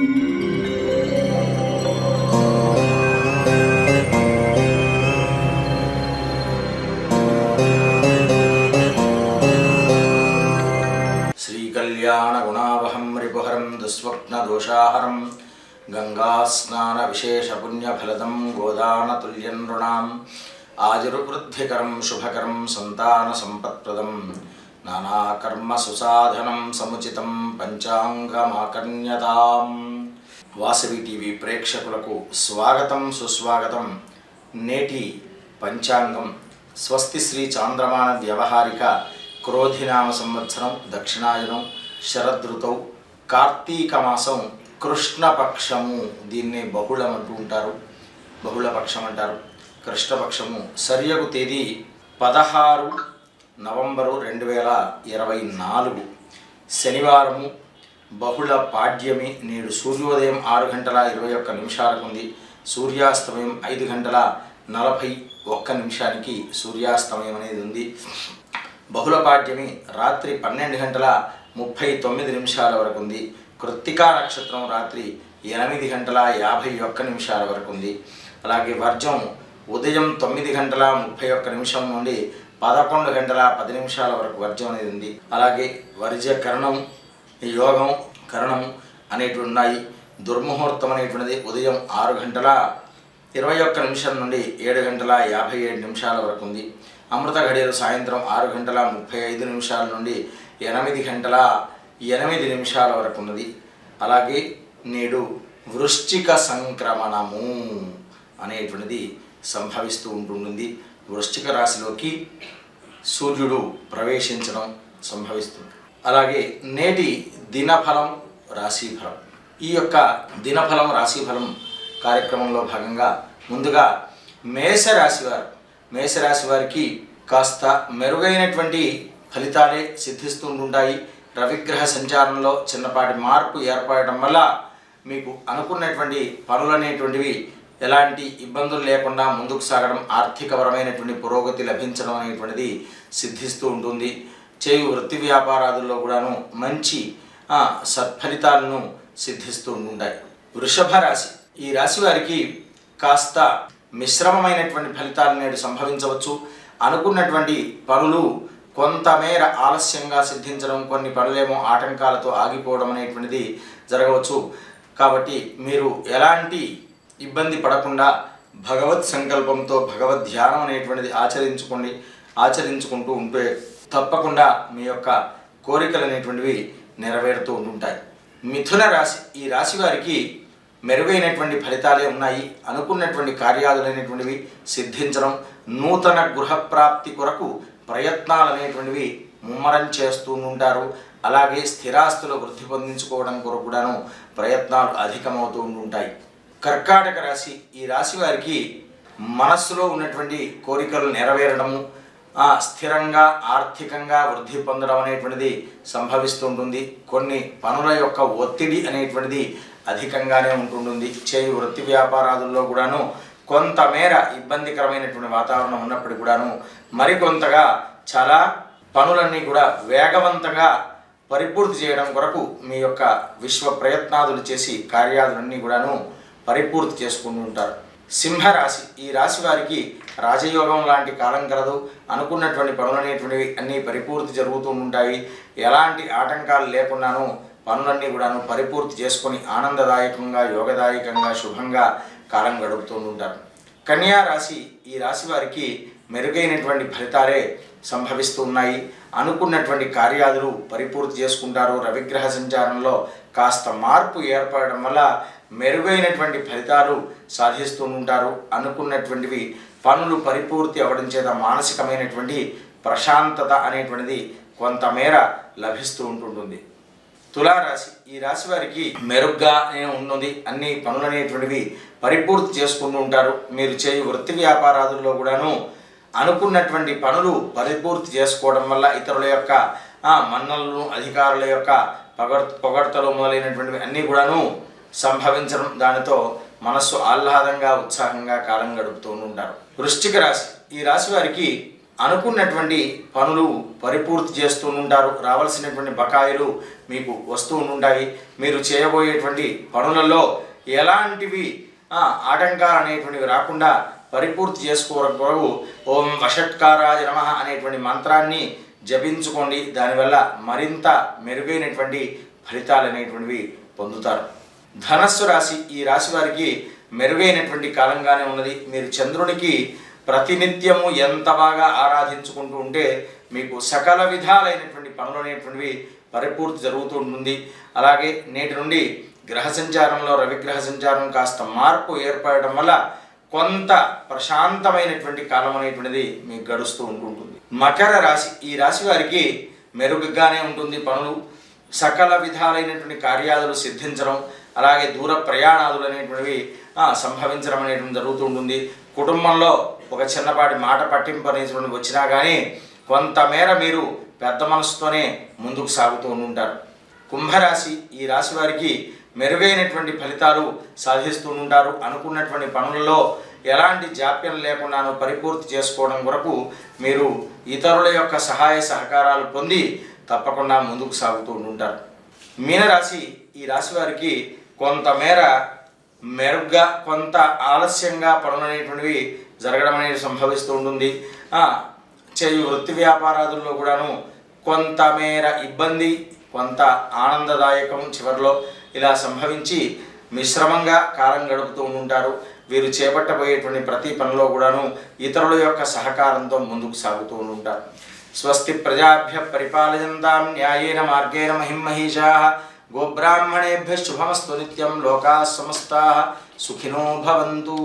శ్రీకళ్యాణగుణావహం రిపుహరం దుస్వప్నదోషాహరం గంగాస్నానవిశేషపుణ్యఫలదం గోదానతుల్యం నృణాం ఆయుర్వృద్ధికరం శుభకరం సంతానసంపత్ప్రదం నానాకర్మసుసాధనం సముచితం పంచాంగమాకర్ణ్యతాం. Vasavi TV ప్రేక్షకులకు స్వాగతం సుస్వాగతం. నేటి పంచాంగం స్వస్తి శ్రీ చాంద్రమాన వ్యవహారిక క్రోధినామ సంవత్సరం దక్షిణాయనం శరదృతౌ కార్తీక మాసం కృష్ణపక్షము. దీన్ని బహుళం అంటూ ఉంటారు, బహుళపక్షం అంటారు. కృష్ణపక్షము సరియగు తేదీ 16 నవంబరు 2024 శనివారము. బహుళ పాడ్యమి. నేడు సూర్యోదయం 6:21 ఉంది. సూర్యాస్తమయం 5:41 సూర్యాస్తమయం అనేది ఉంది. బహుళ పాడ్యమి రాత్రి 12:39 వరకు ఉంది. కృత్తికా నక్షత్రం రాత్రి 8:51 వరకు ఉంది. అలాగే వర్జం ఉదయం 9:31 నుండి 11:10 వరకు వర్జం అనేది ఉంది. అలాగే వర్జ కరణం, యోగం, కరణం అనేటువంటి ఉన్నాయి. దుర్ముహూర్తం అనేటువంటిది ఉదయం 6:21 నుండి 7:57 వరకు ఉంది. అమృత ఘడియలు సాయంత్రం 6:35 నుండి 8:08 వరకు ఉన్నది. అలాగే నేడు వృశ్చిక సంక్రమణము అనేటువంటిది సంభవిస్తూ ఉంటుంది. వృశ్చిక రాశిలోకి సూర్యుడు ప్రవేశించడం సంభవిస్తుంది. అలాగే నేటి దినఫలం రాశిఫలం. ఈ యొక్క దినఫలం రాశిఫలం కార్యక్రమంలో భాగంగా ముందుగా మేషరాశి వారికి కాస్త మెరుగైనటువంటి ఫలితాలే సిద్ధిస్తూ ఉంటాయి. రవిగ్రహ సంచారంలో చిన్నపాటి మార్పు ఏర్పడటం వల్ల మీకు అనుకున్నటువంటి పనులనేటువంటివి ఎలాంటి ఇబ్బందులు లేకుండా ముందుకు సాగడం, ఆర్థికపరమైనటువంటి పురోగతి లభించడం అనేటువంటిది సిద్ధిస్తూ ఉంటుంది. చేయు వృత్తి వ్యాపారాదుల్లో కూడాను మంచి సత్ఫలితాలను సిద్ధిస్తూ ఉంటాయి. వృషభ రాశి. ఈ రాశి వారికి కాస్త మిశ్రమమైనటువంటి ఫలితాలు నేడు సంభవించవచ్చు. అనుకున్నటువంటి పనులు కొంతమేర ఆలస్యంగా సిద్ధించడం, కొన్ని పనులేమో ఆటంకాలతో ఆగిపోవడం అనేటువంటిది జరగవచ్చు. కాబట్టి మీరు ఎలాంటి ఇబ్బంది పడకుండా భగవత్ సంకల్పంతో భగవద్ ధ్యానం అనేటువంటిది ఆచరించుకుంటూ ఉంటే తప్పకుండా మీ యొక్క కోరికలు అనేటువంటివి నెరవేరుతూ ఉంటాయి. మిథున రాశి. ఈ రాశి వారికి మెరుగైనటువంటి ఫలితాలే ఉన్నాయి. అనుకున్నటువంటి కార్యాలు అనేటువంటివి సిద్ధించడం, నూతన గృహప్రాప్తి కొరకు ప్రయత్నాలు అనేటువంటివి ముమ్మరం చేస్తూ ఉంటారు. అలాగే స్థిరాస్తుల వృద్ధి పొందించుకోవడం కొరకు కూడాను ప్రయత్నాలు అధికమవుతూ ఉంటాయి. కర్కాటక రాశి. ఈ రాశి వారికి మనస్సులో ఉన్నటువంటి కోరికలు నెరవేరడము, స్థిరంగా ఆర్థికంగా వృద్ధి పొందడం అనేటువంటిది సంభవిస్తుంటుంది. కొన్ని పనుల యొక్క ఒత్తిడి అనేటువంటిది అధికంగానే ఉంటుంటుంది. చేయు వృత్తి వ్యాపారాదుల్లో కూడాను కొంతమేర ఇబ్బందికరమైనటువంటి వాతావరణం ఉన్నప్పటికీ కూడాను మరికొంతగా చాలా పనులన్నీ కూడా వేగవంతంగా పరిపూర్తి చేయడం కొరకు మీ యొక్క విశ్వ ప్రయత్నాదులు చేసి కార్యాలన్నీ కూడాను పరిపూర్తి చేసుకుంటూ ఉంటారు. సింహరాశి. ఈ రాశి వారికి రాజయోగం లాంటి కాలం కలదు. అనుకున్నటువంటి పనులనేటువంటివి అన్నీ పరిపూర్తి జరుగుతూ ఉంటాయి. ఎలాంటి ఆటంకాలు లేకుండాను పనులన్నీ కూడాను పరిపూర్తి చేసుకొని ఆనందదాయకంగా, యోగదాయకంగా, శుభంగా కాలం గడుపుతూ ఉంటారు. కన్యా రాశి. ఈ రాశి వారికి మెరుగైనటువంటి ఫలితాలే సంభవిస్తూ ఉన్నాయి. అనుకున్నటువంటి కార్యాలు పరిపూర్తి చేసుకుంటారు. రవిగ్రహ సంచారంలో కాస్త మార్పు ఏర్పడడం వల్ల మెరుగైనటువంటి ఫలితాలు సాధిస్తూ ఉంటారు. అనుకున్నటువంటివి పనులు పరిపూర్తి అవ్వడం చేత మానసికమైనటువంటి ప్రశాంతత అనేటువంటిది కొంతమేర లభిస్తూ ఉంటుంటుంది. తులారాశి. ఈ రాశి వారికి మెరుగ్గానే ఉన్నది. అన్ని పనులు అనేటువంటివి పరిపూర్తి చేసుకుంటూ ఉంటారు. మీరు చేయు వృత్తి వ్యాపారాదుల్లో కూడాను అనుకున్నటువంటి పనులు పరిపూర్తి చేసుకోవడం వల్ల ఇతరుల యొక్క మన్నలను, అధికారుల యొక్క పొగడ్తలు మొదలైనటువంటివి అన్నీ కూడాను సంభవించడం, దానితో మనస్సు ఆహ్లాదంగా, ఉత్సాహంగా కాలం గడుపుతూ ఉంటారు. వృశ్చిక రాశి. ఈ రాశి వారికి అనుకున్నటువంటి పనులు పరిపూర్తి చేస్తూ ఉంటారు. రావాల్సినటువంటి బకాయిలు మీకు వస్తూ ఉంటాయి. మీరు చేయబోయేటువంటి పనులలో ఎలాంటివి ఆటంకాలు అనేటువంటివి రాకుండా పరిపూర్తి చేసుకోవడం కొరకు ఓం వషట్కారాయ నమః అనేటువంటి మంత్రాన్ని జపించుకోండి. దానివల్ల మరింత మెరుగైనటువంటి ఫలితాలు అనేటువంటివి పొందుతారు. ధనస్సు రాశి, ఈ రాశి వారికి మెరుగైనటువంటి కాలంగానే ఉన్నది. మీరు చంద్రునికి ప్రతినిత్యము ఎంత బాగా ఆరాధించుకుంటూ ఉంటే మీకు సకల విధాలైనటువంటి పనులు అనేటువంటివి పరిపూర్తి జరుగుతూ ఉంటుంది. అలాగే నేటి నుండి గ్రహ సంచారంలో రవిగ్రహ సంచారం కాస్త మార్పు ఏర్పడడం వల్ల కొంత ప్రశాంతమైనటువంటి కాలం అనేటువంటిది మీకు గడుస్తూ ఉంటుంది. మకర రాశి, ఈ రాశి వారికి మెరుగ్గానే ఉంటుంది. పనులు సకల విధాలైనటువంటి కార్యాలు సిద్ధించడం, అలాగే దూర ప్రయాణాలు అనేటువంటివి సంభవించడం అనేటువంటి జరుగుతూ ఉంటుంది. కుటుంబంలో ఒక చిన్నపాటి మాట పట్టింపు అనేటువంటి వచ్చినా కానీ కొంతమేర మీరు పెద్ద మనసుతోనే ముందుకు సాగుతూ ఉంటారు. కుంభరాశి, ఈ రాశి వారికి మెరుగైనటువంటి ఫలితాలు సాధిస్తూ ఉంటారు. అనుకున్నటువంటి పనులలో ఎలాంటి జాప్యం లేకుండాను పరిపూర్తి చేసుకోవడం కొరకు మీరు ఇతరుల యొక్క సహాయ సహకారాలు పొంది తప్పకుండా ముందుకు సాగుతూ ఉంటారు. మీనరాశి, ఈ రాశి వారికి కొంతమేర మెరుగ్గా కొంత ఆలస్యంగా పనులు అనేటువంటివి జరగడం అనేది సంభవిస్తూ ఉంటుంది. చేయు వృత్తి వ్యాపారాదుల్లో కూడాను కొంతమేర ఇబ్బంది, కొంత ఆనందదాయకం చివరిలో ఇలా సంభవించి మిశ్రమంగా కాలం గడుపుతూ ఉంటారు. వీరు చేపట్టబోయేటువంటి ప్రతి పనిలో కూడాను ఇతరుల యొక్క సహకారంతో ముందుకు సాగుతూ ఉంటారు. స్వస్తి ప్రజాభ్య పరిపాలయంతాం న్యాయేన మార్గేణ మహిమహీషాః గోబ్రాహ్మణేభ్యః శుభమస్తు నిత్యం లోకాః సమస్తాః సుఖినో భవంతు.